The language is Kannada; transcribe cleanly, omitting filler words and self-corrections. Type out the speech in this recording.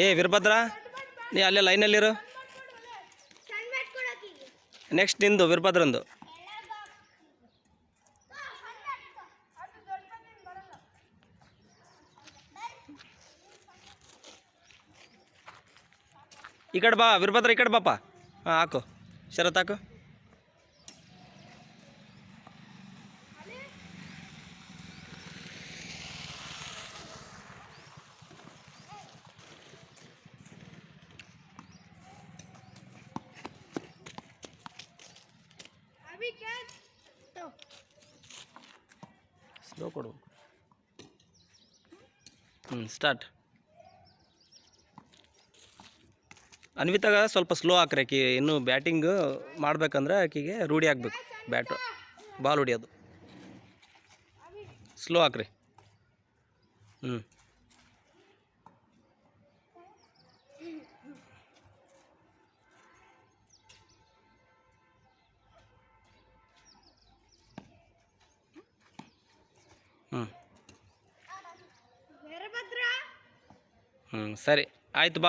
ಏ ವೀರಭದ್ರ, ನೀ ಅಲ್ಲೇ ಲೈನಲ್ಲಿರು. ನೆಕ್ಸ್ಟ್ ನಿಂದು ವೀರಭದ್ರಂದು. ಈ ಕಡೆ ಬಾ ವೀರಭದ್ರ, ಈ ಕಡೆ ಬಾಪ. ಹಾಂ ಹಾಕು, ಶರತ್ ಹಾಕು. ಸ್ಲೋ ಕೊಡು. ಸ್ಟಾರ್ಟ್. ಅನ್ವಿತಾಗ ಸ್ವಲ್ಪ ಸ್ಲೋ ಹಾಕ್ರಿ, ಆಕಿ ಇನ್ನೂ ಬ್ಯಾಟಿಂಗ್ ಮಾಡ್ಬೇಕಂದ್ರೆ ಆಕಿಗೆ ರೂಢಿ ಆಗಬೇಕು ಬ್ಯಾಟು ಬಾಲ್ ಹೊಡಿಯೋದು. ಸ್ಲೋ ಹಾಕ್ರಿ. ಹ್ಞೂ ಹ್ಞೂ ಸರಿ ಆಯ್ತು ಬಾ.